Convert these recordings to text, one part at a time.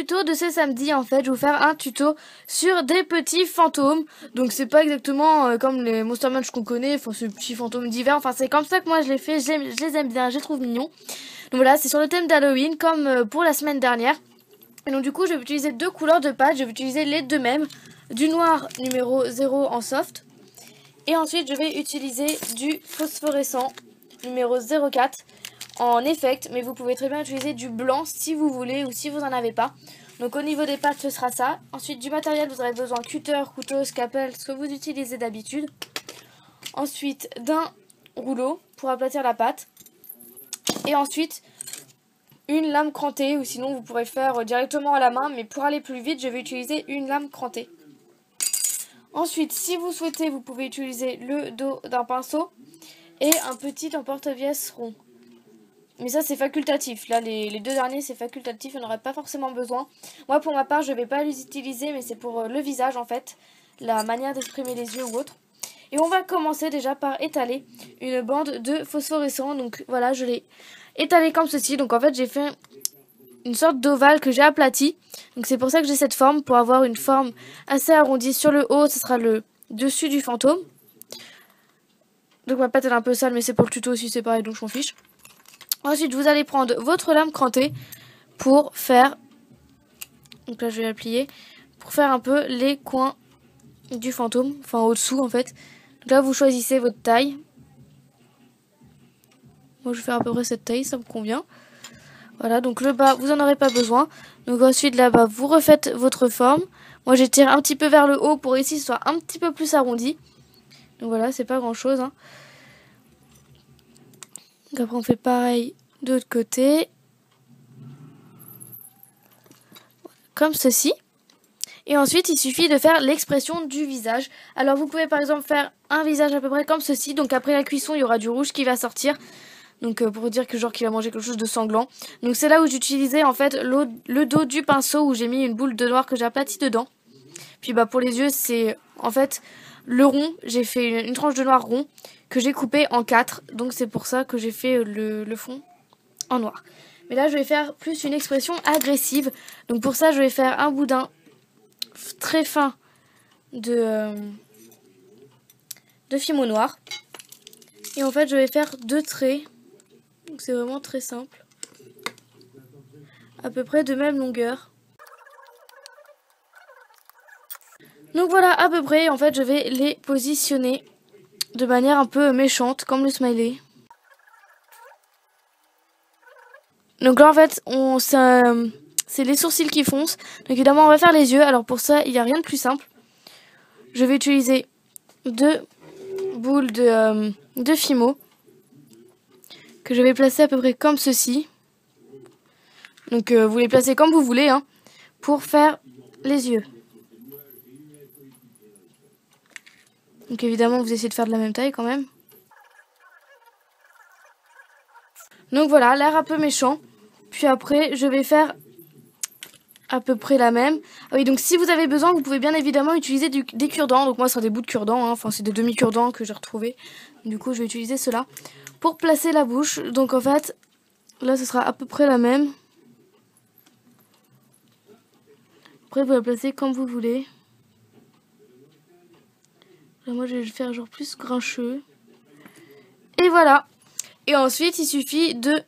tuto de ce samedi, en fait, je vais vous faire un tuto sur des petits fantômes. Donc c'est pas exactement comme les Monster Munch qu'on connaît, enfin ces petits fantômes d'hiver, enfin c'est comme ça que moi je les fais, je les aime bien, je les trouve mignons. Donc voilà, c'est sur le thème d'Halloween, comme pour la semaine dernière. Et donc du coup, je vais utiliser deux couleurs de pâte, je vais utiliser les deux mêmes, du noir numéro 0 en soft. Et ensuite, je vais utiliser du phosphorescent numéro 04 en effect, mais vous pouvez très bien utiliser du blanc si vous voulez ou si vous n'en avez pas. Donc au niveau des pâtes, ce sera ça. Ensuite, du matériel, vous aurez besoin cutter, couteau, scalpel, ce que vous utilisez d'habitude. Ensuite, d'un rouleau pour aplatir la pâte. Et ensuite, une lame crantée, ou sinon vous pourrez faire directement à la main, mais pour aller plus vite, je vais utiliser une lame crantée. Ensuite, si vous souhaitez, vous pouvez utiliser le dos d'un pinceau et un petit emporte-pièce rond. Mais ça, c'est facultatif. Là, les deux derniers, c'est facultatif, on n'aurait pas forcément besoin. Moi, pour ma part, je ne vais pas les utiliser, mais c'est pour le visage, en fait, la manière d'exprimer les yeux ou autre. Et on va commencer déjà par étaler une bande de phosphorescent. Donc voilà, je l'ai étalé comme ceci. Donc en fait, j'ai fait une sorte d'ovale que j'ai aplati. Donc c'est pour ça que j'ai cette forme, pour avoir une forme assez arrondie. Sur le haut, ce sera le dessus du fantôme. Donc ma pâte elle est un peu sale, mais c'est pour le tuto aussi, c'est pareil, donc je m'en fiche. Ensuite, vous allez prendre votre lame crantée pour faire... Donc là, je vais la plier. Pour faire un peu les coins du fantôme, enfin au-dessous en fait. Donc là, vous choisissez votre taille. Moi, je vais faire à peu près cette taille, ça me convient. Voilà, donc le bas, vous n'en aurez pas besoin. Donc ensuite, là-bas, vous refaites votre forme. Moi, j'étire un petit peu vers le haut pour ici, ce soit un petit peu plus arrondi. Donc voilà, c'est pas grand-chose. Hein. Donc après, on fait pareil de l'autre côté. Comme ceci. Et ensuite, il suffit de faire l'expression du visage. Alors, vous pouvez par exemple faire un visage à peu près comme ceci. Donc après la cuisson, il y aura du rouge qui va sortir. Donc pour dire que genre qu'il a mangé quelque chose de sanglant. Donc c'est là où j'utilisais en fait le dos du pinceau où j'ai mis une boule de noir que j'ai aplatie dedans. Puis bah pour les yeux, c'est en fait le rond. J'ai fait une tranche de noir rond que j'ai coupé en 4. Donc c'est pour ça que j'ai fait le fond en noir. Mais là, je vais faire plus une expression agressive. Donc pour ça, je vais faire un boudin très fin de fimo noir. Et en fait, je vais faire 2 traits. Donc c'est vraiment très simple. À peu près de même longueur. Donc voilà, à peu près, en fait, je vais les positionner de manière un peu méchante, comme le smiley. Donc là, en fait, c'est les sourcils qui foncent. Donc évidemment, on va faire les yeux. Alors pour ça, il n'y a rien de plus simple. Je vais utiliser 2 boules de fimo que je vais placer à peu près comme ceci. Donc vous les placez comme vous voulez hein, pour faire les yeux. Donc évidemment, vous essayez de faire de la même taille quand même. Donc voilà, l'air un peu méchant. Puis après, je vais faire à peu près la même. Ah oui, donc si vous avez besoin, vous pouvez bien évidemment utiliser des cure-dents. Donc moi, ce sera des bouts de cure-dents. Hein. Enfin, c'est des demi-cure-dents que j'ai retrouvés. Du coup, je vais utiliser cela pour placer la bouche. Donc en fait, là, ce sera à peu près la même. Après, vous la placez comme vous voulez. Là, moi, je vais le faire genre plus grincheux. Et voilà. Et ensuite, il suffit de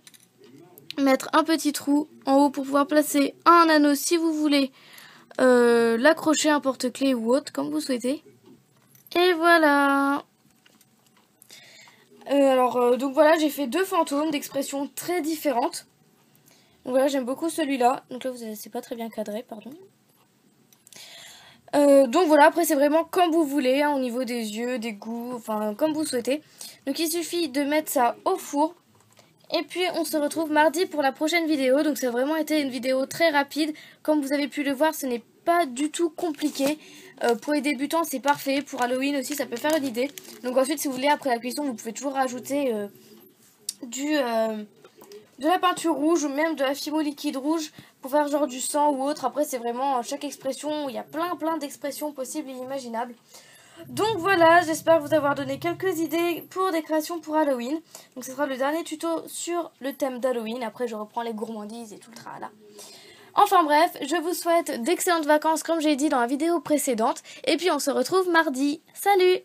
mettre un petit trou en haut pour pouvoir placer un anneau si vous voulez l'accrocher à un porte-clés ou autre, comme vous souhaitez. Et voilà. Donc voilà, j'ai fait 2 fantômes d'expressions très différentes. Donc voilà, j'aime beaucoup celui-là. Donc là, c'est pas très bien cadré, pardon. Donc voilà, après c'est vraiment comme vous voulez, hein, au niveau des yeux, des goûts, enfin comme vous souhaitez. Donc il suffit de mettre ça au four. Et puis on se retrouve mardi pour la prochaine vidéo. Donc ça a vraiment été une vidéo très rapide. Comme vous avez pu le voir, ce n'est pas du tout compliqué. Pour les débutants, c'est parfait. Pour Halloween aussi, ça peut faire une idée. Donc ensuite, si vous voulez, après la cuisson, vous pouvez toujours rajouter de la peinture rouge ou même de la fimo liquide rouge pour faire genre du sang ou autre. Après, c'est vraiment chaque expression. Il y a plein d'expressions possibles et imaginables. Donc voilà, j'espère vous avoir donné quelques idées pour des créations pour Halloween. Donc ce sera le dernier tuto sur le thème d'Halloween. Après je reprends les gourmandises et tout le tralala. Enfin bref, je vous souhaite d'excellentes vacances comme j'ai dit dans la vidéo précédente. Et puis on se retrouve mardi. Salut!